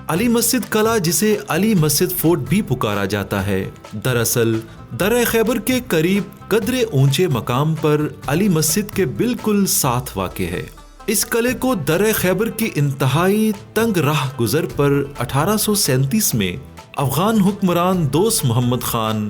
علی مسجد قلعہ جسے علی مسجد فورٹ بھی پکارا جاتا ہے، دراصل درہ خیبر کے قریب قدرے اونچے مقام پر علی مسجد کے بالکل ساتھ واقع ہے۔ اس قلعے کو درہ خیبر کی انتہائی تنگ راہ گزر پر 1837 میں افغان حکمران دوست محمد خان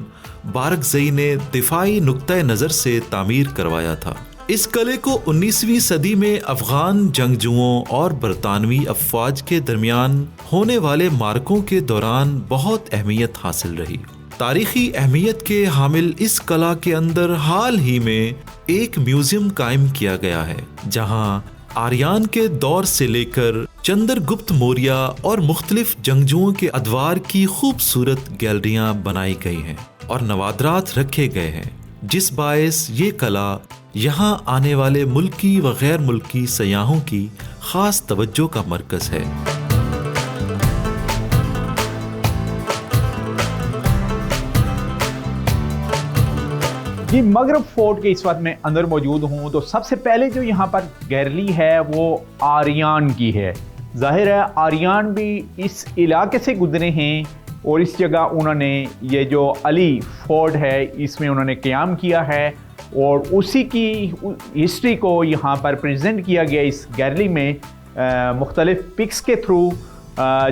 بارکزئی نے دفاعی نقطۂ نظر سے تعمیر کروایا تھا۔ اس قلعے کو 19ویں صدی میں افغان جنگجوؤں اور برطانوی افواج کے درمیان ہونے والے معرکوں کے دوران بہت اہمیت حاصل رہی۔ تاریخی اہمیت کے حامل اس قلعہ کے اندر حال ہی میں ایک میوزیم قائم کیا گیا ہے، جہاں آریان کے دور سے لے کر چندر گپت موریہ اور مختلف جنگجوؤں کے ادوار کی خوبصورت گیلریاں بنائی گئی ہیں اور نوادرات رکھے گئے ہیں، جس باعث یہ قلعہ یہاں آنے والے ملکی و غیر ملکی سیاحوں کی خاص توجہ کا مرکز ہے۔ جی، مغرب فورٹ کے اس وقت میں اندر موجود ہوں تو سب سے پہلے جو یہاں پر گیلری ہے وہ آریان کی ہے۔ ظاہر ہے آریان بھی اس علاقے سے گزرے ہیں اور اس جگہ انہوں نے یہ جو علی فورٹ ہے اس میں انہوں نے قیام کیا ہے اور اسی کی ہسٹری کو یہاں پر پریزنٹ کیا گیا اس گیلری میں مختلف پکس کے تھرو،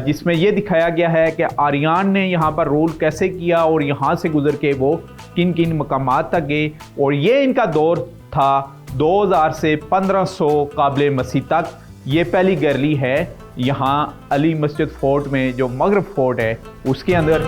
جس میں یہ دکھایا گیا ہے کہ آریان نے یہاں پر رول کیسے کیا اور یہاں سے گزر کے وہ کن کن مقامات تک گئے، اور یہ ان کا دور تھا 2000 سے 1500 قابل مسیح تک۔ یہ پہلی گیلری ہے یہاں علی مسجد فورٹ میں جو مغرب فورٹ ہے اس کے اندر۔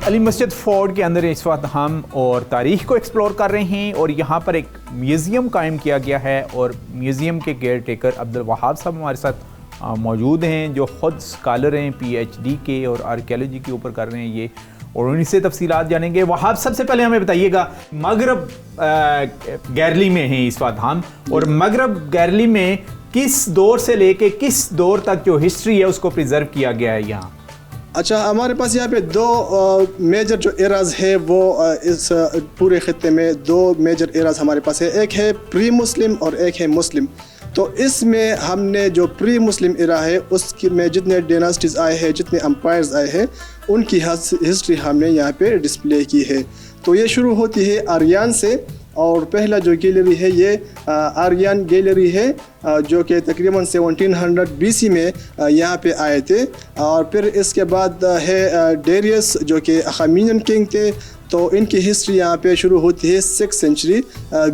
علی مسجد فورٹ کے اندر اس وقت ہم اور تاریخ کو ایکسپلور کر رہے ہیں اور یہاں پر ایک میوزیم قائم کیا گیا ہے اور میوزیم کے کیئر ٹیکر عبدالوہاب صاحب ہمارے ساتھ موجود ہیں، جو خود اسکالر ہیں پی ایچ ڈی کے اور آرکیالوجی کے اوپر کر رہے ہیں یہ، اور انہیں سے تفصیلات جانیں گے۔ وہاب، سب سے پہلے ہمیں بتائیے گا، مغرب گیلری میں ہیں اس وقت ہم، اور مغرب گیلری میں کس دور سے لے کے کس دور تک جو ہسٹری ہے اس کو پریزرو کیا گیا ہے یہاں؟ اچھا، ہمارے پاس یہاں پہ دو میجر جو ایراز ہے وہ اس پورے خطے میں دو میجر ایراز ہمارے پاس ہے، ایک ہے پری مسلم اور ایک ہے مسلم۔ تو اس میں ہم نے جو پری مسلم ایرا ہے اس کی میں جتنے ڈیناسٹیز آئے ہیں، جتنے امپائرز آئے ہیں، ان کی ہسٹری ہم نے یہاں پہ ڈسپلے کی ہے۔ تو یہ شروع ہوتی ہے آریان سے، اور پہلا جو گیلری ہے یہ آریان گیلری ہے جو کہ تقریباً 1700 BC میں یہاں پہ آئے تھے، اور پھر اس کے بعد ہے ڈیریس جو کہ اخامینین کنگ تھے، تو ان کی ہسٹری یہاں پہ شروع ہوتی ہے 6th سینچری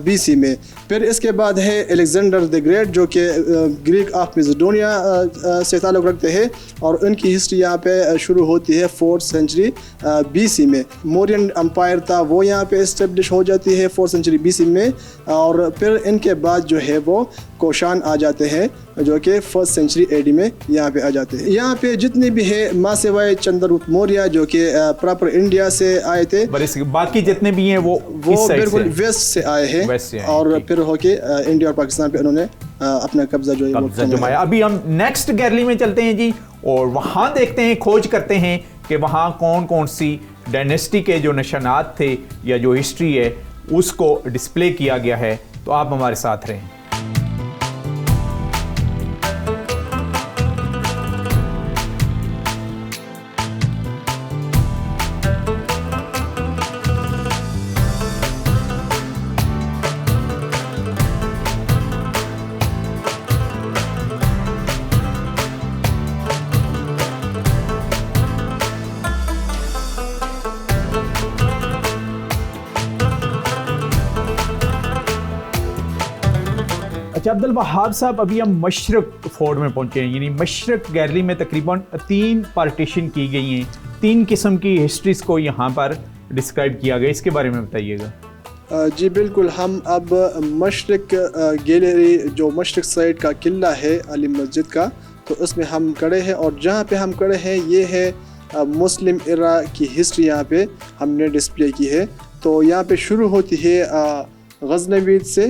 BC میں۔ پھر اس کے بعد ہے الیگزینڈر دی گریٹ جو کہ گریک آف میسیڈونیا سے تعلق رکھتے ہیں، اور ان کی ہسٹری یہاں پہ شروع ہوتی ہے 4th سینچری BC میں۔ مورین امپائر تھا وہ یہاں پہ اسٹیبلش ہو جاتی ہے 4th سینچری BC میں، اور پھر ان کے بعد جو ہے وہ کوشان آ جاتے ہیں جو کہ 1st سینچری AD میں یہاں پہ آ جاتے ہیں۔ یہاں پہ جتنے بھی ہے ماں سوائے چندر گپت موریہ جو کہ پراپر انڈیا سے آئے تھے، باقی جتنے بھی ہیں وہ بالکل ویسٹ سے آئے ہیں، اور پھر ہو کے انڈیا اور پاکستان پہ انہوں نے اپنا قبضہ جو ہے جمایا۔ ابھی ہم نیکسٹ گیلری میں چلتے ہیں جی، اور وہاں دیکھتے ہیں، کھوج کرتے ہیں کہ وہاں کون کون سی ڈائنیسٹی کے جو نشانات تھے یا جو ہسٹری ہے اس کو ڈسپلے کیا گیا ہے۔ تو آپ ہمارے ساتھ رہیں۔ عبدالوہاب صاحب، ابھی ہم مشرق فورٹ میں پہنچے ہیں، یعنی مشرق گیلری میں تقریباً 3 پارٹیشن کی گئی ہیں، 3 قسم کی ہسٹریز کو یہاں پر ڈسکرائب کیا گیا، اس کے بارے میں بتائیے گا۔ جی بالکل، ہم اب مشرق گیلری جو مشرق سائڈ کا قلعہ ہے علی مسجد کا، تو اس میں ہم کھڑے ہیں، اور جہاں پہ ہم کھڑے ہیں یہ ہے مسلم ایرا کی ہسٹری یہاں پہ ہم نے ڈسپلے کی ہے۔ تو یہاں پہ شروع ہوتی ہے غزنوی سے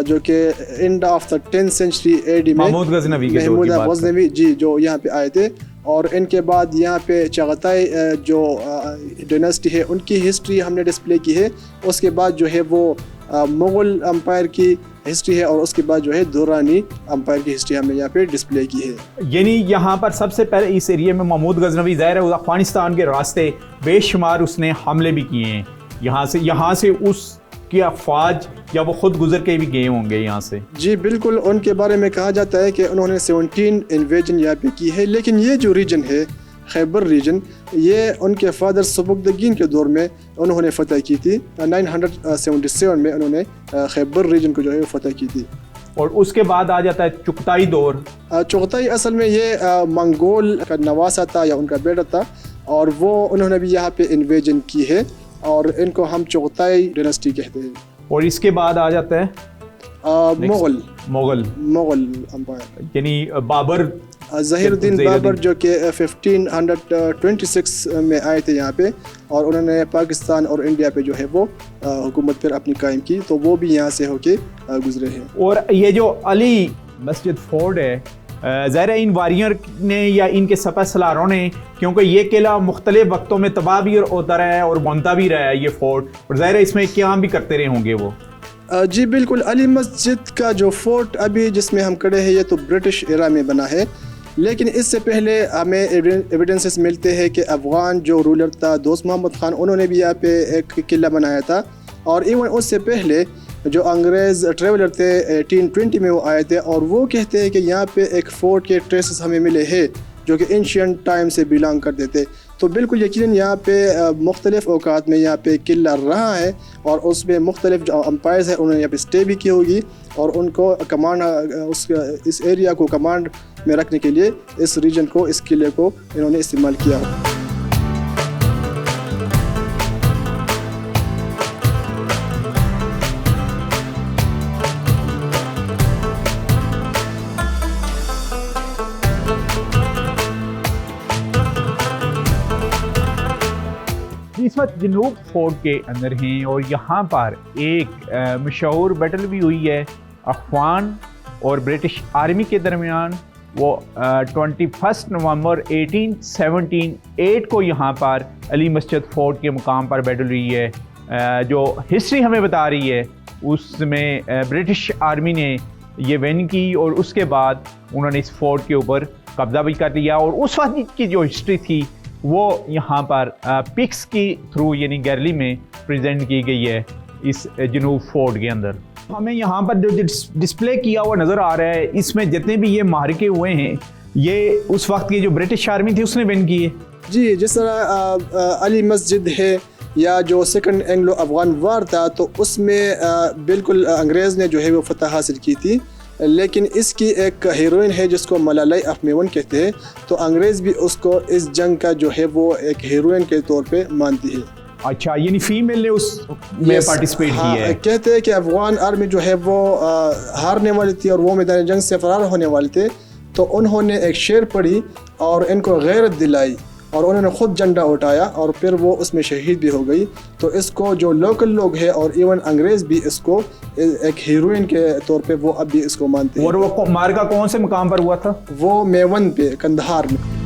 جو کہ and of the 10th century AD میں محمود غزنوی کے دور کی بات غزنوی جی جو یہاں پہ آئے تھے. اور ان کے بعد یہاں پہ چغتائی جو ڈائناسٹی ہے ان کی ہسٹری ہم نے ڈسپلے کی ہے. اس کے بعد جو ہے وہ مغل امپائر کی ہسٹری ہے, اور اس کے بعد جو ہے دورانی امپائر کی ہسٹری ہم نے یہاں پہ ڈسپلے کی ہے. یعنی یہاں پر سب سے پہلے اس ایریے میں محمود غزنوی ظاہر ہے افغانستان کے راستے بے شمار اس نے حملے بھی کیے ہیں یہاں سے اس کی افواج یا وہ خود گزر کے بھی گئے ہوں گے یہاں سے. جی بالکل, ان کے بارے میں کہا جاتا ہے کہ انہوں نے 17 انویژن یہاں پہ کی ہے. لیکن یہ جو ریجن ہے خیبر ریجن, یہ ان کے فادر سبکتگین کے دور میں انہوں نے فتح کی تھی. 977 میں انہوں نے خیبر ریجن کو جو ہے فتح کی تھی. اور اس کے بعد آ جاتا ہے چغتائی دور. چغتائی اصل میں یہ منگول کا نواسا تھا یا ان کا بیٹا تھا, اور وہ انہوں نے بھی یہاں پہ انویژن کی ہے, اور ان کو ہم چغتائی ڈائناسٹی کہتے ہیں. اور اس کے بعد آ جاتا ہے مغل امپائر, یعنی بابر, ظہیر الدین بابر, جو کہ 1526 میں آئے تھے یہاں پہ, اور انہوں نے پاکستان اور انڈیا پہ جو ہے وہ حکومت پھر اپنی قائم کی, تو وہ بھی یہاں سے ہو کے گزرے ہیں. اور یہ جو علی مسجد فورٹ ہے, ظاہر ہے ان واریر نے یا ان کے سپہ سالاروں نے, کیونکہ یہ قلعہ مختلف وقتوں میں تباہ بھی ہوتا رہا ہے اور بنتا بھی رہا ہے یہ فورٹ, اور ظاہر ہے اس میں قیام بھی کرتے رہے ہوں گے وہ. جی بالکل, علی مسجد کا جو فورٹ ابھی جس میں ہم کھڑے ہیں یہ تو برٹش ایرا میں بنا ہے, لیکن اس سے پہلے ہمیں ایویڈنسز ملتے ہیں کہ افغان جو رولر تھا دوست محمد خان, انہوں نے بھی یہاں پہ ایک قلعہ بنایا تھا. اور ایون اس سے پہلے جو انگریز ٹریولر تھے 1820 میں وہ آئے تھے, اور وہ کہتے ہیں کہ یہاں پہ ایک فورٹ کے ٹریسز ہمیں ملے ہیں جو کہ اینشینٹ ٹائم سے بلانگ کرتے تھے. تو بالکل یقیناً یہاں پہ مختلف اوقات میں یہاں پہ قلعہ رہا ہے, اور اس میں مختلف جو امپائرز ہیں انہوں نے یہاں پہ اسٹے بھی کی ہوگی, اور ان کو کمانڈ اس ایریا کو کمانڈ میں رکھنے کے لیے اس ریجن کو, اس قلعے کو انہوں نے استعمال کیا. اس وقت جنوب فورٹ کے اندر ہیں, اور یہاں پر ایک مشہور بیٹل بھی ہوئی ہے افغان اور برٹش آرمی کے درمیان. وہ 21 نومبر 1878 کو یہاں پر علی مسجد فورٹ کے مقام پر بیٹل ہوئی ہے. جو ہسٹری ہمیں بتا رہی ہے اس میں برٹش آرمی نے یہ ون کی, اور اس کے بعد انہوں نے اس فورٹ کے اوپر قبضہ بھی کر لیا. اور اس وقت کی جو ہسٹری تھی وہ یہاں پر پکس کی تھرو یعنی گیرلی میں پریزنٹ کی گئی ہے اس جنوب فورٹ کے اندر. ہمیں یہاں پر جو ڈسپلے کیا ہوا نظر آ رہا ہے, اس میں جتنے بھی یہ معرکے ہوئے ہیں یہ اس وقت کی جو برٹش آرمی تھی اس نے ون کی ہے. جی جس طرح علی مسجد ہے یا جو سیکنڈ اینگلو افغان وار تھا, تو اس میں بالکل انگریز نے جو ہے وہ فتح حاصل کی تھی, لیکن اس کی ایک ہیروئن ہے جس کو ملالائی آف میون کہتے ہیں, تو انگریز بھی اس کو اس جنگ کا جو ہے وہ ایک ہیروئن کے طور پہ مانتی ہے. اچھا, یعنی فیمیل نے اس میں پارٹیسپیٹ کی ہے. کہتے ہیں کہ افغان آرمی جو ہے وہ ہارنے والی تھی اور وہ میدان جنگ سے فرار ہونے والے تھے, تو انہوں نے ایک شعر پڑھی اور ان کو غیرت دلائی, اور انہوں نے خود جھنڈا اٹھایا, اور پھر وہ اس میں شہید بھی ہو گئی. تو اس کو جو لوکل لوگ ہیں اور ایون انگریز بھی اس کو ایک ہیروئن کے طور پہ وہ اب بھی اس کو مانتے ہیں. اور وہ مارکا کون سے مقام پر ہوا تھا؟ وہ میون پہ, کندھار میں.